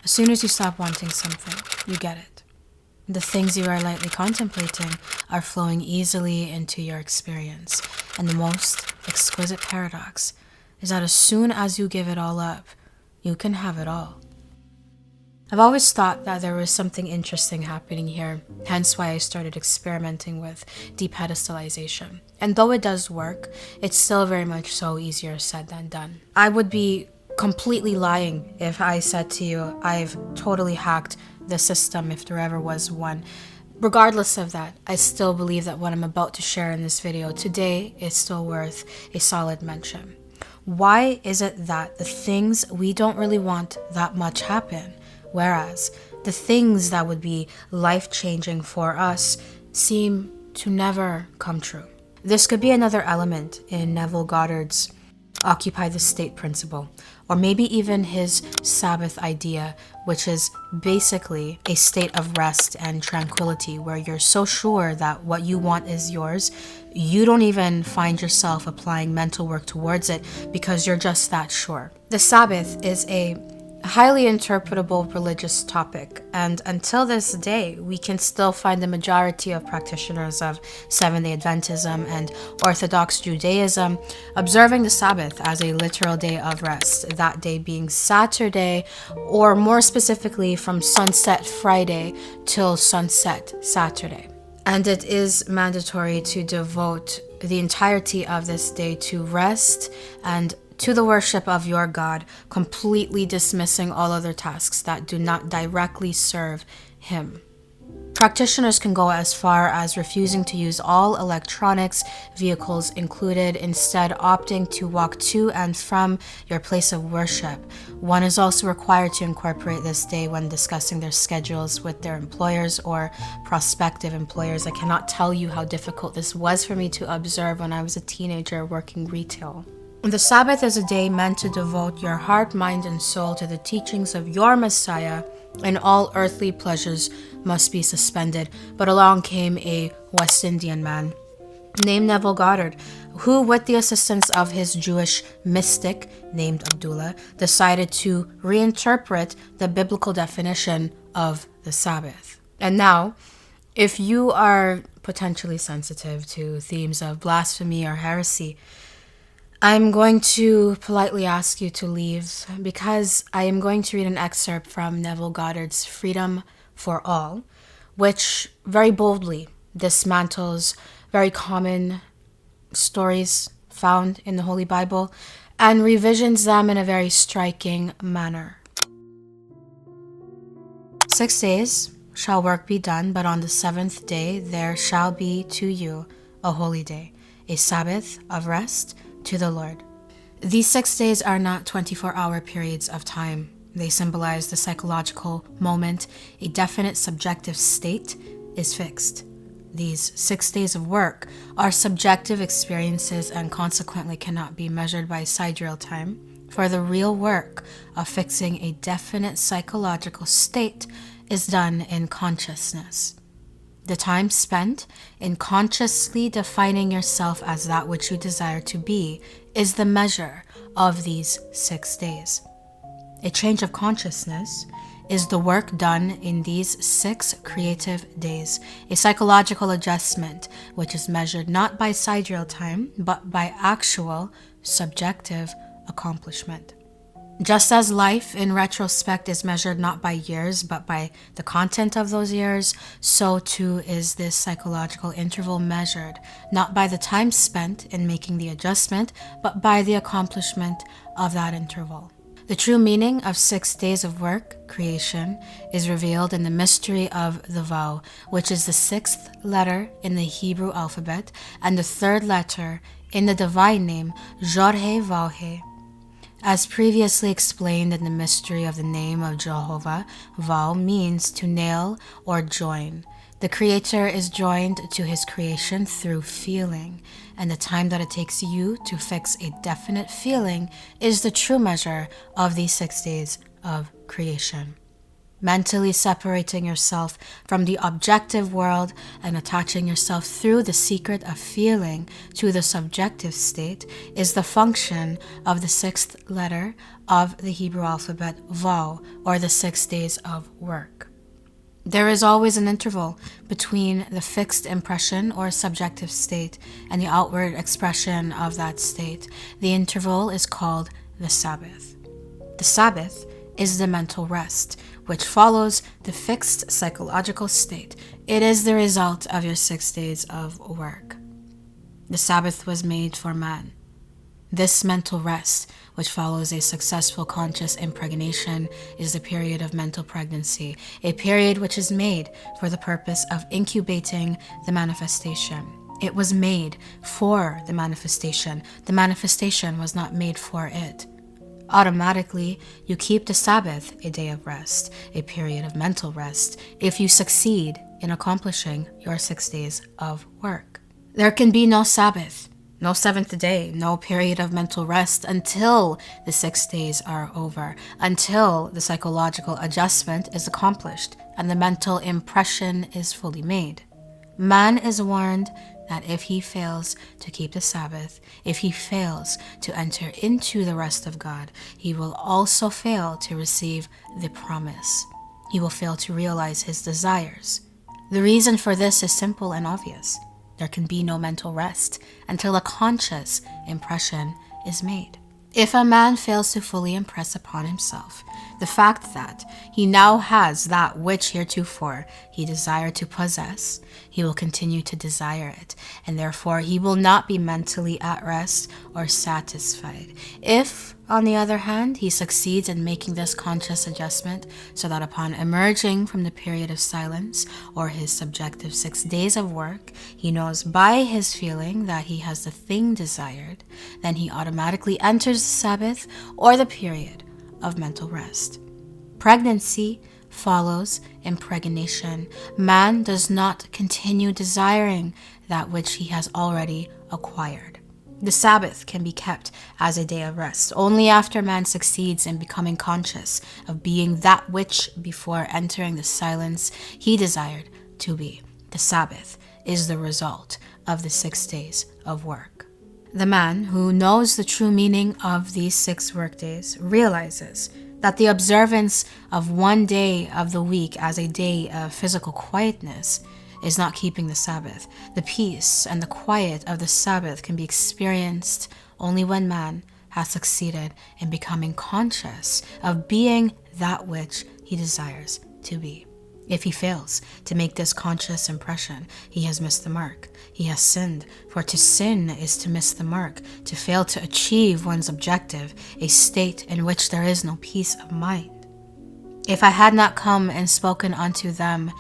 As soon as you stop wanting something, you get it. The things you are lightly contemplating are flowing easily into your experience. And the most exquisite paradox is that as soon as you give it all up, you can have it all. I've always thought that there was something interesting happening here, hence why I started experimenting with depedestalization. And though it does work, it's still very much so easier said than done. I would be completely lying if I said to you I've totally hacked the system, if there ever was one. Regardless of that, I still believe that what I'm about to share in this video today is still worth a solid mention. Why is it that the things we don't really want that much happen, whereas the things that would be life-changing for us seem to never come true? This could be another element in Neville Goddard's Occupy the State principle, or maybe even his Sabbath idea, which is basically a state of rest and tranquility where you're so sure that what you want is yours, you don't even find yourself applying mental work towards it because you're just that sure. The Sabbath is a highly interpretable religious topic, and until this day, we can still find the majority of practitioners of Seventh-day Adventism and Orthodox Judaism observing the Sabbath as a literal day of rest, that day being Saturday, or more specifically from sunset Friday till sunset Saturday. And it is mandatory to devote the entirety of this day to rest and to the worship of your God, completely dismissing all other tasks that do not directly serve Him. Practitioners can go as far as refusing to use all electronics, vehicles included, instead opting to walk to and from your place of worship. One is also required to incorporate this day when discussing their schedules with their employers or prospective employers. I cannot tell you how difficult this was for me to observe when I was a teenager working retail. The Sabbath is a day meant to devote your heart, mind, and soul to the teachings of your Messiah, and all earthly pleasures must be suspended. But along came a West Indian man named Neville Goddard, who, with the assistance of his Jewish mystic named Abdullah, decided to reinterpret the biblical definition of the Sabbath. And now, if you are potentially sensitive to themes of blasphemy or heresy, I'm going to politely ask you to leave because I am going to read an excerpt from Neville Goddard's Freedom for All, which very boldly dismantles very common stories found in the Holy Bible and revisions them in a very striking manner. 6 days shall work be done, but on the 7th day there shall be to you a holy day, a Sabbath of rest to the Lord. These 6 days are not 24-hour periods of time. They symbolize the psychological moment. A definite subjective state is fixed. These 6 days of work are subjective experiences and consequently cannot be measured by sidereal time, for the real work of fixing a definite psychological state is done in consciousness. The time spent in consciously defining yourself as that which you desire to be is the measure of these 6 days. A change of consciousness is the work done in these 6 creative days, a psychological adjustment which is measured not by sidereal time, but by actual subjective accomplishment. Just as life in retrospect is measured not by years, but by the content of those years, so too is this psychological interval measured not by the time spent in making the adjustment, but by the accomplishment of that interval. The true meaning of 6 days of work, creation, is revealed in the mystery of the vow, which is the 6th letter in the Hebrew alphabet and the 3rd letter in the divine name, 𝑩𝒖𝒊𝒏𝒆𝒔. As previously explained in the mystery of the name of Jehovah, vow means to nail or join. The Creator is joined to His creation through feeling, and the time that it takes you to fix a definite feeling is the true measure of these 6 days of creation. Mentally separating yourself from the objective world and attaching yourself through the secret of feeling to the subjective state is the function of the sixth letter of the Hebrew alphabet, Vav, or the 6 days of work. There is always an interval between the fixed impression or subjective state and the outward expression of that state. The interval is called the Sabbath. The Sabbath is the mental rest, which follows the fixed psychological state. It is the result of your 6 days of work. The Sabbath was made for man. This mental rest, which follows a successful conscious impregnation, is the period of mental pregnancy, a period which is made for the purpose of incubating the manifestation. It was made for the manifestation. The manifestation was not made for it. Automatically, you keep the Sabbath a day of rest, a period of mental rest, if you succeed in accomplishing your 6 days of work. There can be no Sabbath, no seventh day, no period of mental rest until the 6 days are over, until the psychological adjustment is accomplished and the mental impression is fully made. Man is warned that if he fails to keep the Sabbath, if he fails to enter into the rest of God, he will also fail to receive the promise. He will fail to realize his desires. The reason for this is simple and obvious. There can be no mental rest until a conscious impression is made. If a man fails to fully impress upon himself the fact that he now has that which heretofore he desired to possess, he will continue to desire it, and therefore he will not be mentally at rest or satisfied. If, on the other hand, he succeeds in making this conscious adjustment so that upon emerging from the period of silence or his subjective 6 days of work, he knows by his feeling that he has the thing desired, then he automatically enters the Sabbath or the period of mental rest. Pregnancy follows impregnation. Man does not continue desiring that which he has already acquired. The Sabbath can be kept as a day of rest only after man succeeds in becoming conscious of being that which before entering the silence he desired to be. The Sabbath is the result of the 6 days of work. The man who knows the true meaning of these 6 workdays realizes that the observance of one day of the week as a day of physical quietness is not keeping the Sabbath. The peace and the quiet of the Sabbath can be experienced only when man has succeeded in becoming conscious of being that which he desires to be. If he fails to make this conscious impression, he has missed the mark. He has sinned, for to sin is to miss the mark, to fail to achieve one's objective, a state in which there is no peace of mind. If I had not come and spoken unto them,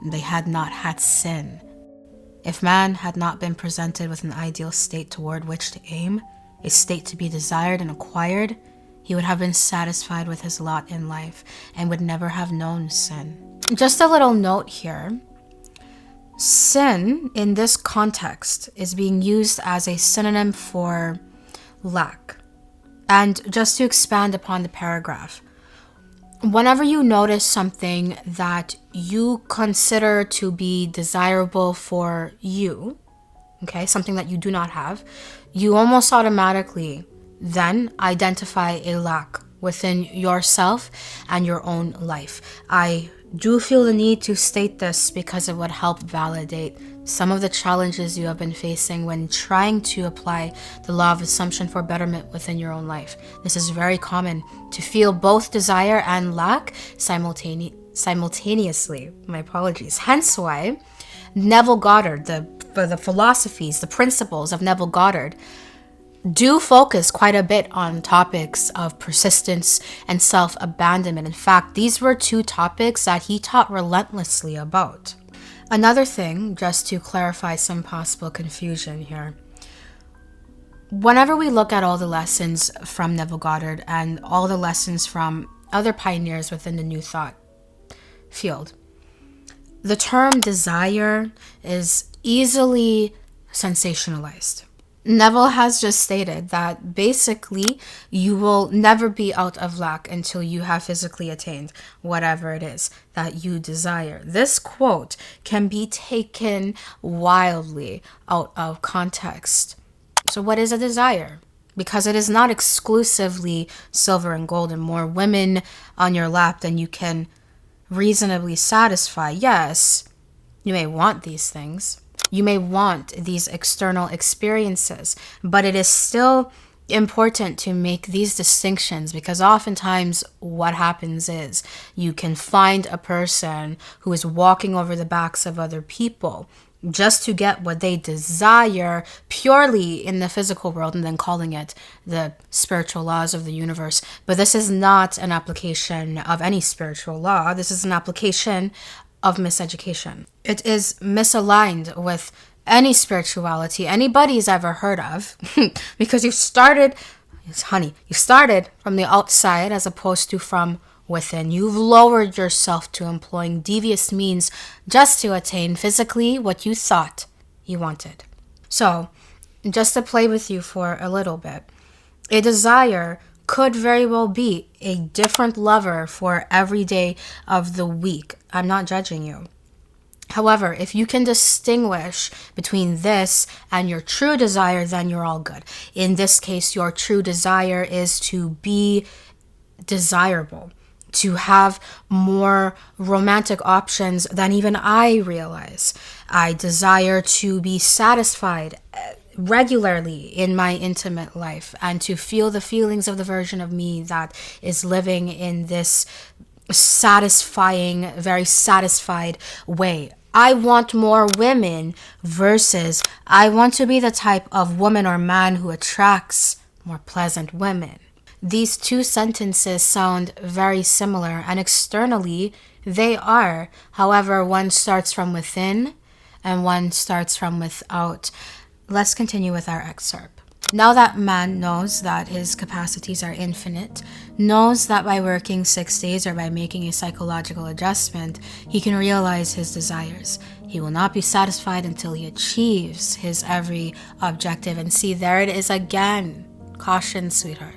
they had not had sin. If man had not been presented with an ideal state toward which to aim, a state to be desired and acquired, he would have been satisfied with his lot in life and would never have known sin. Just a little note here. Sin in this context is being used as a synonym for lack. And just to expand upon the paragraph, whenever you notice something that you consider to be desirable for you, okay, something that you do not have, you almost automatically then identify a lack within yourself and your own life. I do feel the need to state this because it would help validate some of the challenges you have been facing when trying to apply the law of assumption for betterment within your own life. This is very common to feel both desire and lack simultaneously. My apologies. Hence why Neville Goddard, the philosophies, the principles of Neville Goddard do focus quite a bit on topics of persistence and self-abandonment. In fact, these were 2 topics that he taught relentlessly about. Another thing, just to clarify some possible confusion here. Whenever we look at all the lessons from Neville Goddard and all the lessons from other pioneers within the New Thought field, the term desire is easily sensationalized. Neville has just stated that basically you will never be out of luck until you have physically attained whatever it is that you desire. This quote can be taken wildly out of context. So what is a desire? Because it is not exclusively silver and gold and more women on your lap than you can reasonably satisfy. Yes, you may want these things. You may want these external experiences, but it is still important to make these distinctions, because oftentimes what happens is you can find a person who is walking over the backs of other people just to get what they desire purely in the physical world, and then calling it the spiritual laws of the universe. But this is not an application of any spiritual law. This is an application of miseducation. It is misaligned with any spirituality anybody's ever heard of because you started from the outside as opposed to from within. You've lowered yourself to employing devious means just to attain physically what you thought you wanted. So, just to play with you for a little bit, a desire could very well be a different lover for every day of the week. I'm not judging you. However, if you can distinguish between this and your true desire, then you're all good. In this case, your true desire is to be desirable, to have more romantic options than even I realize. I desire to be satisfied regularly in my intimate life and to feel the feelings of the version of me that is living in this satisfying, very satisfied way. I want more women versus I want to be the type of woman or man who attracts more pleasant women. These two sentences sound very similar, and externally they are. However, one starts from within and one starts from without. Let's continue with our excerpt. Now that man knows that his capacities are infinite, knows that by working 6 days or by making a psychological adjustment, he can realize his desires. He will not be satisfied until he achieves his every objective. And see, there it is again. Caution, sweetheart.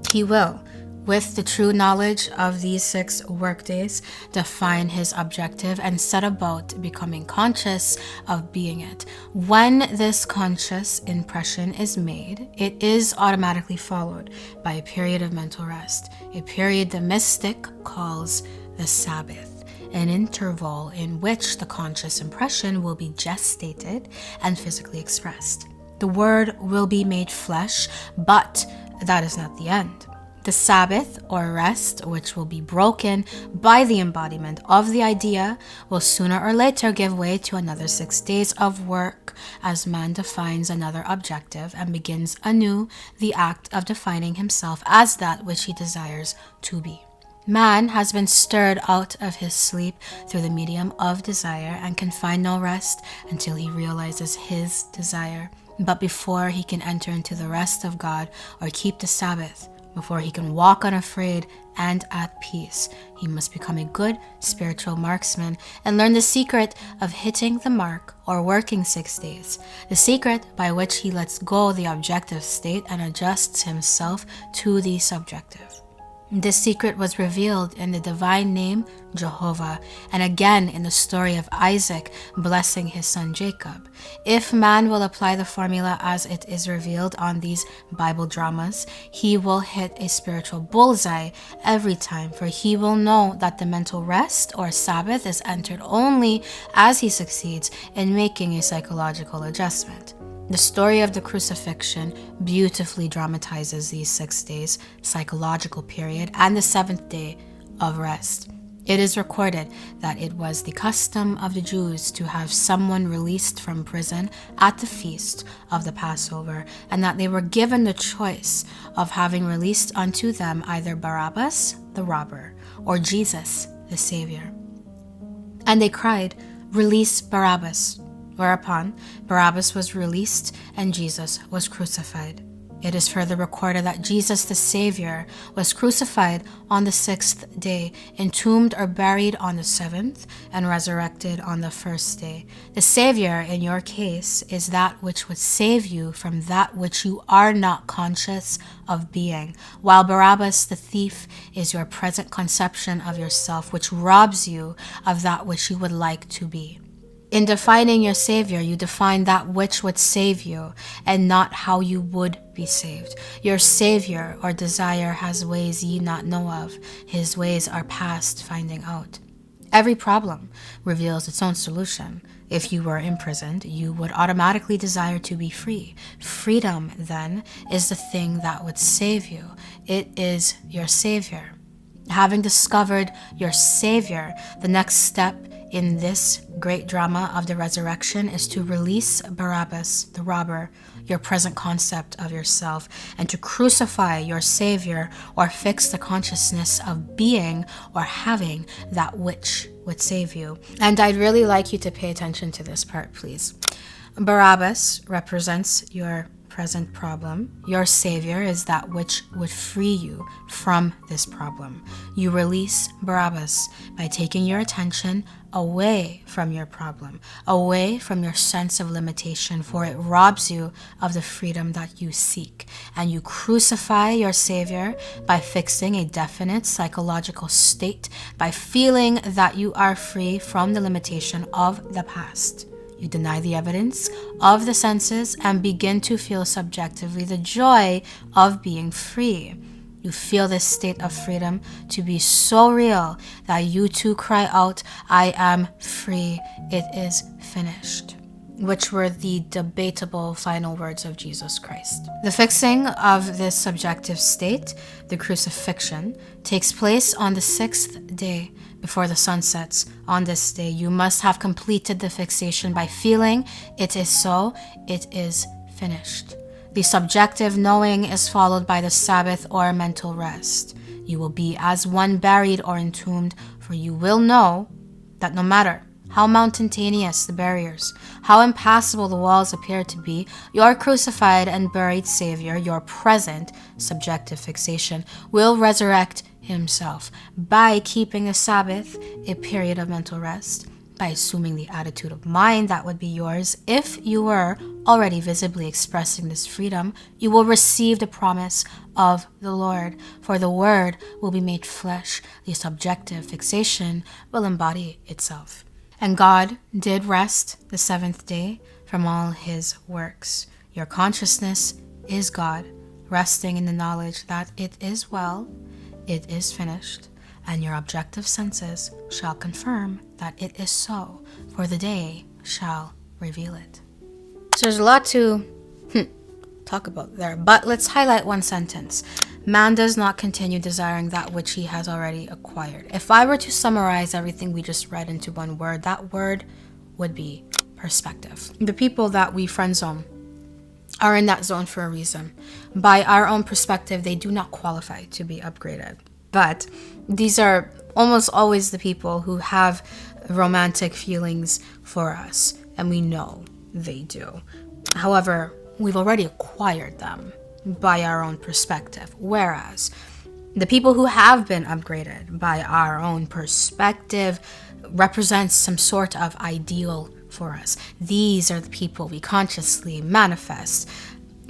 He will, with the true knowledge of these 6 workdays, define his objective and set about becoming conscious of being it. When this conscious impression is made, it is automatically followed by a period of mental rest, a period the mystic calls the Sabbath, an interval in which the conscious impression will be gestated and physically expressed. The word will be made flesh, but that is not the end. The Sabbath, or rest, which will be broken by the embodiment of the idea, will sooner or later give way to another 6 days of work as man defines another objective and begins anew the act of defining himself as that which he desires to be. Man has been stirred out of his sleep through the medium of desire and can find no rest until he realizes his desire. But before he can enter into the rest of God or keep the Sabbath, before he can walk unafraid and at peace, he must become a good spiritual marksman and learn the secret of hitting the mark or working 6 days, the secret by which he lets go the objective state and adjusts himself to the subjective. This secret was revealed in the divine name Jehovah, and again in the story of Isaac blessing his son Jacob. If man will apply the formula as it is revealed on these Bible dramas, he will hit a spiritual bullseye every time, for he will know that the mental rest or Sabbath is entered only as he succeeds in making a psychological adjustment. The story of the crucifixion beautifully dramatizes these 6 days, psychological period, and the 7th day of rest. It is recorded that it was the custom of the Jews to have someone released from prison at the feast of the Passover, and that they were given the choice of having released unto them either Barabbas, the robber, or Jesus, the Savior. And they cried, "Release Barabbas." Whereupon Barabbas was released and Jesus was crucified. It is further recorded that Jesus the Savior was crucified on the 6th day, entombed or buried on the 7th, and resurrected on the 1st day. The Savior, in your case, is that which would save you from that which you are not conscious of being, while Barabbas the thief is your present conception of yourself, which robs you of that which you would like to be. In defining your Savior, you define that which would save you and not how you would be saved. Your Savior or desire has ways ye not know of. His ways are past finding out. Every problem reveals its own solution. If you were imprisoned, you would automatically desire to be free. Freedom, then, is the thing that would save you. It is your Savior. Having discovered your Savior, the next step in this great drama of the resurrection is to release Barabbas, the robber, your present concept of yourself, and to crucify your Savior or fix the consciousness of being or having that which would save you. And I'd really like you to pay attention to this part, please. Barabbas represents your present problem. Your Savior is that which would free you from this problem. You release Barabbas by taking your attention away from your problem, away from your sense of limitation, for it robs you of the freedom that you seek. And you crucify your Savior by fixing a definite psychological state, by feeling that you are free from the limitation of the past. You deny the evidence of the senses and begin to feel subjectively the joy of being free. You feel this state of freedom to be so real that you too cry out, "I am free, it is finished," which were the debatable final words of Jesus Christ. The fixing of this subjective state, the crucifixion, takes place on the 6th day before the sun sets. On this day, you must have completed the fixation by feeling it is so, it is finished. The subjective knowing is followed by the Sabbath or mental rest. You will be as one buried or entombed, for you will know that no matter how mountainous the barriers, how impassable the walls appear to be, your crucified and buried Savior, your present subjective fixation, will resurrect himself by keeping the Sabbath, a period of mental rest, by assuming the attitude of mind that would be yours. If you were already visibly expressing this freedom, you will receive the promise of the Lord, for the Word will be made flesh. The subjective fixation will embody itself. And God did rest the 7th day from all his works. Your consciousness is God, resting in the knowledge that it is well, it is finished, and your objective senses shall confirm that it is so, for the day shall reveal it. So there's a lot to talk about there, but let's highlight one sentence. Man does not continue desiring that which he has already acquired. If I were to summarize everything we just read into one word, that word would be perspective. The people that we friend zone are in that zone for a reason. By our own perspective, they do not qualify to be upgraded. But these are almost always the people who have romantic feelings for us, and we know they do. However, we've already acquired them by our own perspective, whereas the people who have been upgraded by our own perspective represents some sort of ideal for us. These are the people we consciously manifest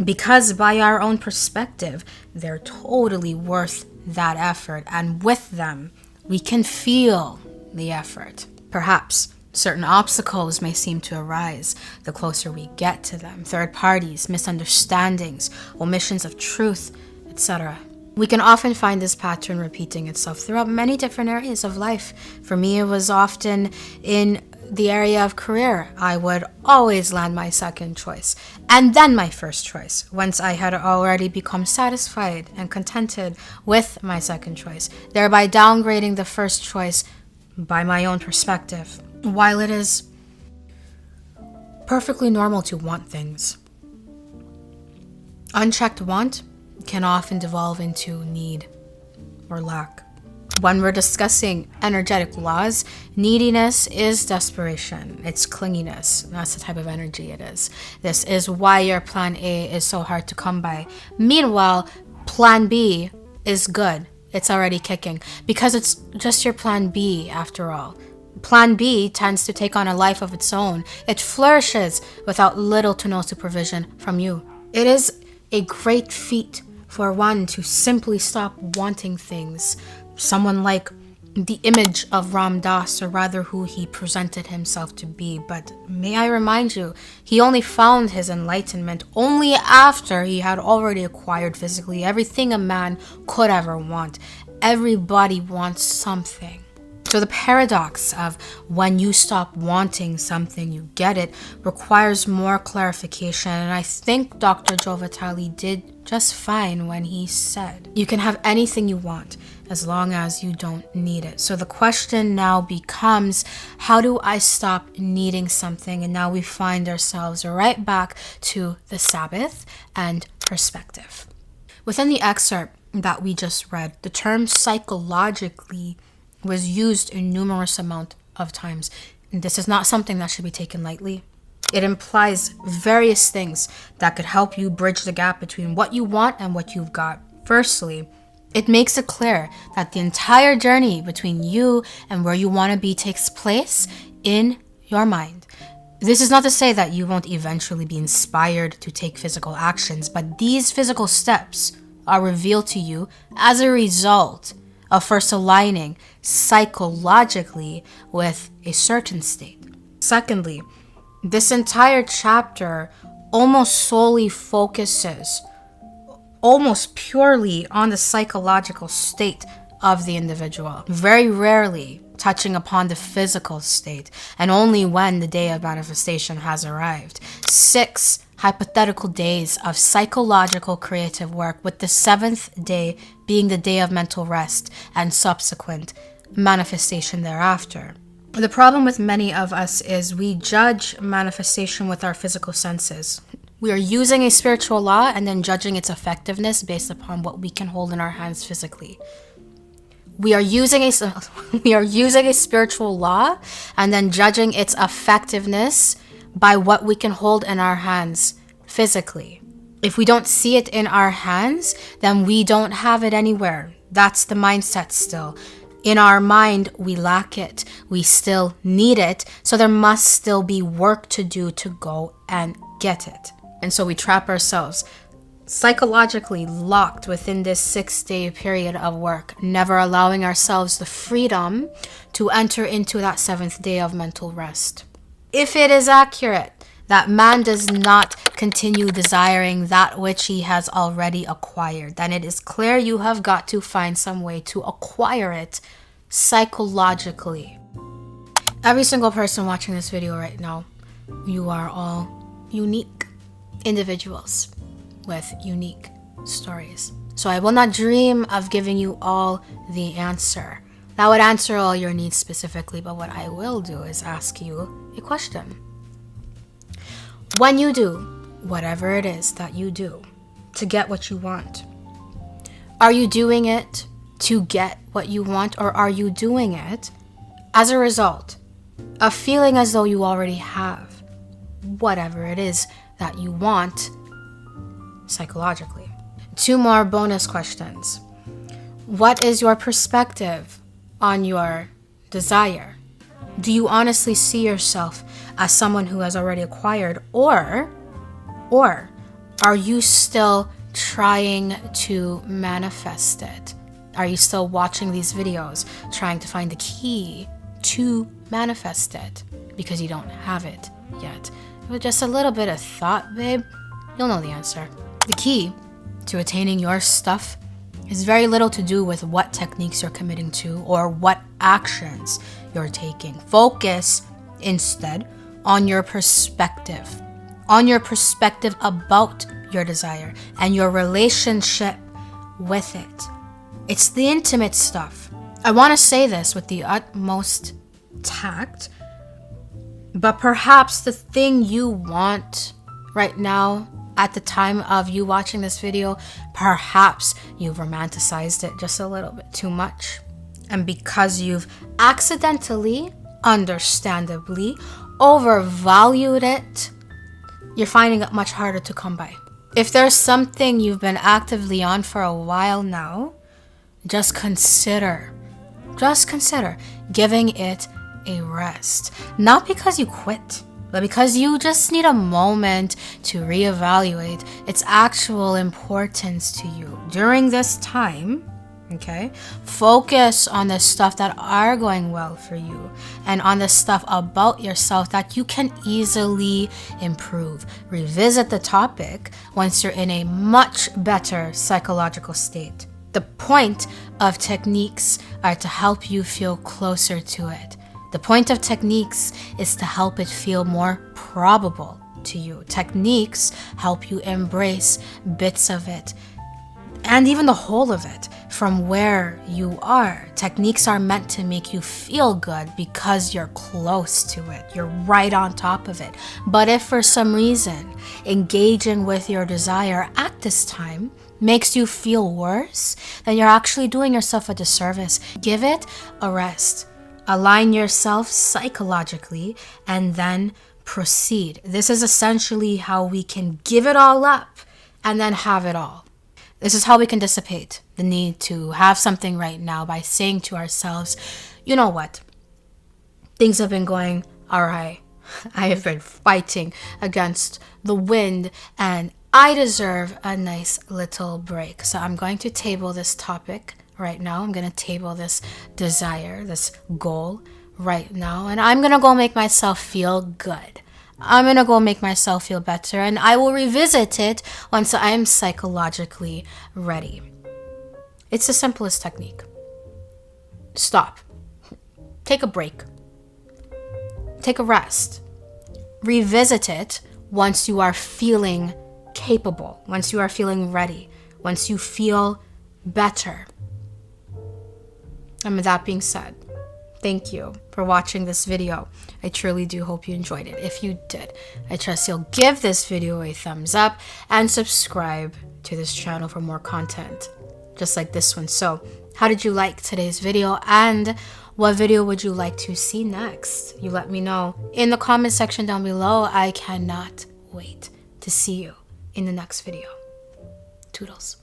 because by our own perspective, they're totally worth that effort, and with them, we can feel the effort. Perhaps certain obstacles may seem to arise the closer we get to them. Third parties, misunderstandings, omissions of truth, etc. We can often find this pattern repeating itself throughout many different areas of life. For me, it was often in the area of career. I would always land my second choice and then my first choice once I had already become satisfied and contented with my second choice, thereby downgrading the first choice by my own perspective. While it is perfectly normal to want things, unchecked want can often devolve into need or lack. When we're discussing energetic laws, neediness is desperation. It's clinginess. That's the type of energy it is. This is why your plan A is so hard to come by. Meanwhile, plan B is good. It's already kicking because it's just your plan B after all. Plan B tends to take on a life of its own. It flourishes without little to no supervision from you. It is a great feat for one to simply stop wanting things. Someone like the image of Ram Dass, or rather who he presented himself to be. But may I remind you, he only found his enlightenment only after he had already acquired physically everything a man could ever want. Everybody wants something. So the paradox of when you stop wanting something, you get it, requires more clarification. And I think Dr. Joe Vitale did just fine when he said, you can have anything you want as long as you don't need it. So the question now becomes, how do I stop needing something? And now we find ourselves right back to the Sabbath and perspective. Within the excerpt that we just read, the term psychologically was used in numerous amount of times. And this is not something that should be taken lightly. It implies various things that could help you bridge the gap between what you want and what you've got. Firstly, it makes it clear that the entire journey between you and where you want to be takes place in your mind. This is not to say that you won't eventually be inspired to take physical actions, but these physical steps are revealed to you as a result of first aligning psychologically with a certain state. Secondly, this entire chapter almost solely focuses almost purely on the psychological state of the individual, very rarely touching upon the physical state, and only when the day of manifestation has arrived. 6 hypothetical days of psychological creative work, with the 7th day being the day of mental rest and subsequent manifestation thereafter. The problem with many of us is we judge manifestation with our physical senses. We are using a spiritual law and then judging its effectiveness based upon what we can hold in our hands physically. We are using a spiritual law and then judging its effectiveness by what we can hold in our hands physically. If we don't see it in our hands, then we don't have it anywhere. That's the mindset still. In our mind, we lack it. We still need it. So there must still be work to do to go and get it. And so we trap ourselves psychologically locked within this 6-day period of work, never allowing ourselves the freedom to enter into that 7th day of mental rest. If it is accurate that man does not continue desiring that which he has already acquired, then it is clear you have got to find some way to acquire it psychologically. Every single person watching this video right now, you are all unique individuals with unique stories. So I will not dream of giving you all the answer. That would answer all your needs specifically, but what I will do is ask you a question. When you do whatever it is that you do to get what you want, are you doing it to get what you want, or are you doing it as a result of feeling as though you already have whatever it is that you want psychologically? 2 more bonus questions. What is your perspective on your desire? Do you honestly see yourself as someone who has already acquired, or are you still trying to manifest it? Are you still watching these videos trying to find the key to manifest it because you don't have it yet? With just a little bit of thought, babe, you'll know the answer. The key to attaining your stuff is very little to do with what techniques you're committing to or what actions you're taking. Focus instead on your perspective about your desire and your relationship with it. It's the intimate stuff. I want to say this with the utmost tact, but perhaps the thing you want right now, at the time of you watching this video, perhaps you've romanticized it just a little bit too much. And because you've accidentally, understandably, overvalued it, you're finding it much harder to come by. If there's something you've been actively on for a while now, just consider giving it a rest. Not because you quit, but because you just need a moment to reevaluate its actual importance to you. During this time, okay, focus on the stuff that are going well for you and on the stuff about yourself that you can easily improve. Revisit the topic once you're in a much better psychological state. The point of techniques are to help you feel closer to it. The point of techniques is to help it feel more probable to you. Techniques help you embrace bits of it and even the whole of it from where you are. Techniques are meant to make you feel good because you're close to it. You're right on top of it. But if for some reason engaging with your desire at this time makes you feel worse, then you're actually doing yourself a disservice. Give it a rest. Align yourself psychologically and then proceed. This is essentially how we can give it all up and then have it all. This is how we can dissipate the need to have something right now by saying to ourselves, you know what? Things have been going all right. I have been fighting against the wind and I deserve a nice little break. So I'm going to table this topic right now. I'm going to table this desire, this goal right now. And I'm going to go make myself feel good. I'm going to go make myself feel better. And I will revisit it once I'm psychologically ready. It's the simplest technique. Stop. Take a break. Take a rest. Revisit it once you are feeling capable, once you are feeling ready, once you feel better. And with that being said, thank you for watching this video. I truly do hope you enjoyed it. If you did, I trust you'll give this video a thumbs up and subscribe to this channel for more content just like this one. So, how did you like today's video and what video would you like to see next? You let me know in the comment section down below. I cannot wait to see you in the next video. Toodles.